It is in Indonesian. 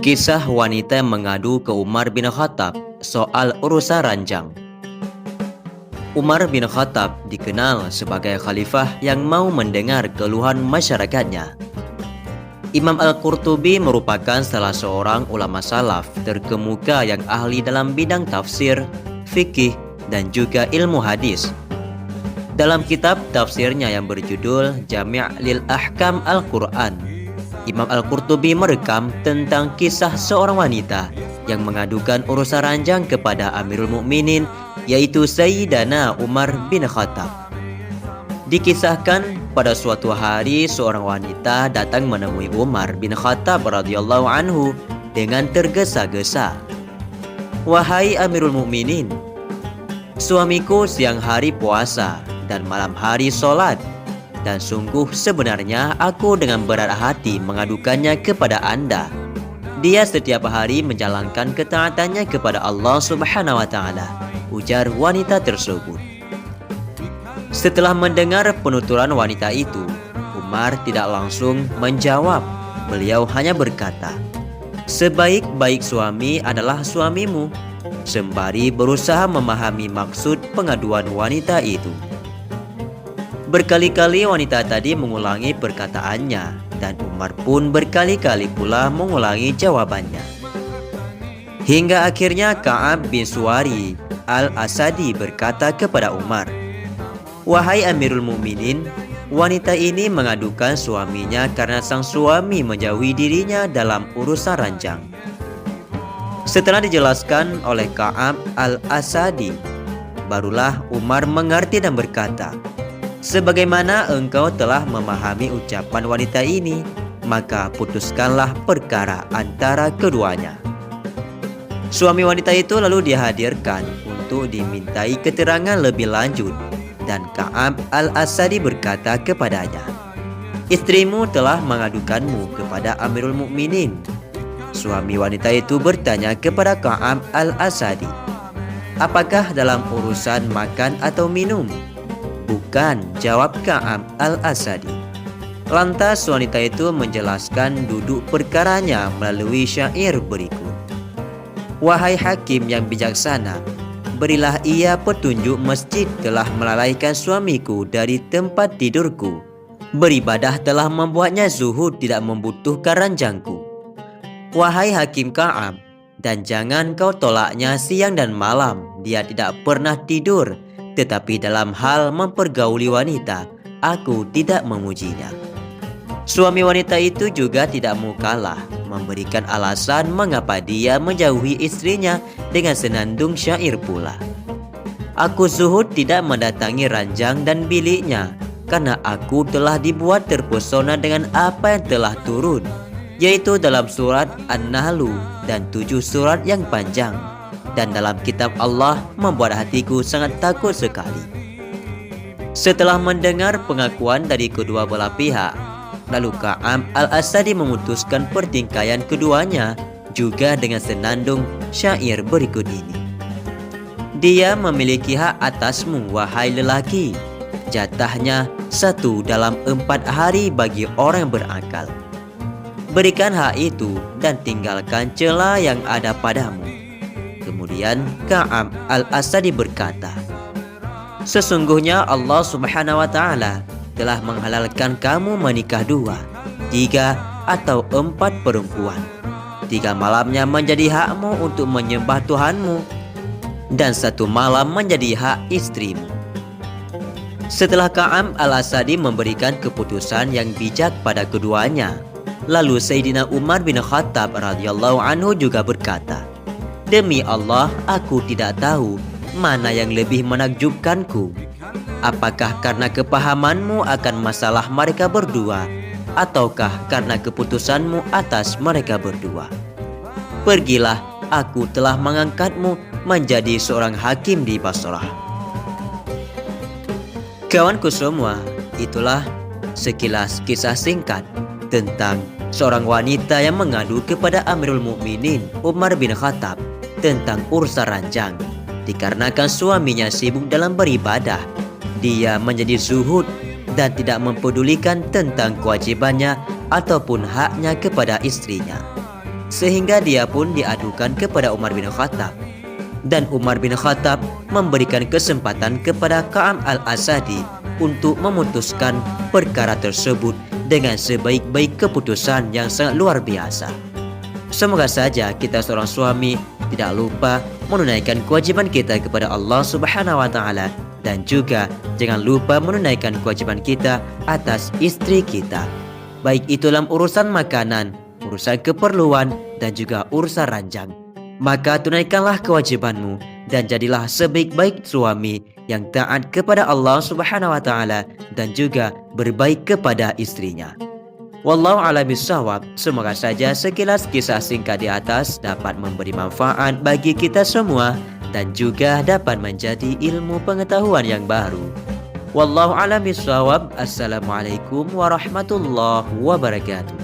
Kisah wanita yang mengadu ke Umar bin Khattab soal urusan ranjang. Umar bin Khattab dikenal sebagai khalifah yang mau mendengar keluhan masyarakatnya. Imam Al-Qurtubi merupakan salah seorang ulama salaf terkemuka yang ahli dalam bidang tafsir, fikih, dan juga ilmu hadis. Dalam kitab tafsirnya yang berjudul Jami' lil Ahkam Al-Quran, Imam Al-Qurtubi merekam tentang kisah seorang wanita yang mengadukan urusan ranjang kepada Amirul Mukminin, yaitu Sayyidana Umar bin Khattab. Dikisahkan pada suatu hari seorang wanita datang menemui Umar bin Khattab radhiyallahu anhu dengan tergesa-gesa. "Wahai Amirul Mukminin, suamiku siang hari puasa dan malam hari sholat. Dan sungguh sebenarnya aku dengan berat hati mengadukannya kepada Anda. Dia setiap hari menjalankan ketaatannya kepada Allah Subhanahu wa Ta'ala," ujar wanita tersebut. Setelah mendengar penuturan wanita itu, Umar tidak langsung menjawab. Beliau hanya berkata, "Sebaik-baik suami adalah suamimu," sembari berusaha memahami maksud pengaduan wanita itu. Berkali-kali wanita tadi mengulangi perkataannya, dan Umar pun berkali-kali pula mengulangi jawabannya. Hingga akhirnya Ka'ab bin Suwari Al-Asadi berkata kepada Umar, "Wahai Amirul Mukminin, wanita ini mengadukan suaminya karena sang suami menjauhi dirinya dalam urusan ranjang." Setelah dijelaskan oleh Ka'ab Al-Asadi, barulah Umar mengerti dan berkata, "Sebagaimana engkau telah memahami ucapan wanita ini, maka putuskanlah perkara antara keduanya." Suami wanita itu lalu dihadirkan untuk dimintai keterangan lebih lanjut, dan Ka'ab Al-Asadi berkata kepadanya, "Istrimu telah mengadukanmu kepada Amirul Mukminin." Suami wanita itu bertanya kepada Ka'ab Al-Asadi, "Apakah dalam urusan makan atau minum?" "Bukan," jawab Ka'ab Al-Asadi. Lantas wanita itu menjelaskan duduk perkaranya melalui syair berikut. "Wahai hakim yang bijaksana, berilah ia petunjuk masjid telah melalaikan suamiku dari tempat tidurku. Beribadah telah membuatnya zuhud tidak membutuhkan ranjangku. Wahai hakim Ka'ab, dan jangan kau tolaknya siang dan malam, dia tidak pernah tidur. Tetapi dalam hal mempergauli wanita, aku tidak memujinya." Suami wanita itu juga tidak mau kalah, memberikan alasan mengapa dia menjauhi istrinya dengan senandung syair pula. "Aku zuhud tidak mendatangi ranjang dan biliknya, karena aku telah dibuat terpesona dengan apa yang telah turun, yaitu dalam surat An-Nahlu dan 7 surat yang panjang. Dan dalam kitab Allah membuat hatiku sangat takut sekali." Setelah mendengar pengakuan dari kedua belah pihak, lalu Ka'ab Al-Asadi memutuskan pertingkaian keduanya juga dengan senandung syair berikut ini. "Dia memiliki hak atasmu, wahai lelaki. Jatahnya 1 dalam 4 hari bagi orang yang berakal. Berikan hak itu dan tinggalkan celah yang ada padamu." Kemudian Ka'ab Al-Asadi berkata, "Sesungguhnya Allah Subhanahu wa Ta'ala telah menghalalkan kamu menikah 2, 3, atau 4 perempuan. 3 malamnya menjadi hakmu untuk menyembah Tuhanmu, dan 1 malam menjadi hak istrimu." Setelah Ka'ab Al-Asadi memberikan keputusan yang bijak pada keduanya, lalu Sayyidina Umar bin Khattab radhiyallahu anhu juga berkata, "Demi Allah, aku tidak tahu mana yang lebih menakjubkanku. Apakah karena kepahamanmu akan masalah mereka berdua, ataukah karena keputusanmu atas mereka berdua? Pergilah, aku telah mengangkatmu menjadi seorang hakim di Basrah." Kawanku semua, itulah sekilas kisah singkat tentang seorang wanita yang mengadu kepada Amirul Mukminin Umar bin Khattab tentang urusan ranjang. Dikarenakan suaminya sibuk dalam beribadah, dia menjadi zuhud dan tidak mempedulikan tentang kewajibannya ataupun haknya kepada istrinya. Sehingga dia pun diadukan kepada Umar bin Khattab. Dan Umar bin Khattab memberikan kesempatan kepada Ka'ab al-Asadi untuk memutuskan perkara tersebut dengan sebaik-baik keputusan yang sangat luar biasa. Semoga saja kita seorang suami tidak lupa menunaikan kewajiban kita kepada Allah Subhanahu wa taala, dan juga jangan lupa menunaikan kewajiban kita atas istri kita. Baik itu dalam urusan makanan, urusan keperluan, dan juga urusan ranjang. Maka tunaikanlah kewajibanmu dan jadilah sebaik-baik suami yang taat kepada Allah Subhanahu wa taala dan juga berbaik kepada istrinya. Wallahu a'lam bishawab. Semoga saja sekilas kisah singkat di atas dapat memberi manfaat bagi kita semua dan juga dapat menjadi ilmu pengetahuan yang baru. Wallahu a'lam bishawab. Assalamualaikum warahmatullahi wabarakatuh.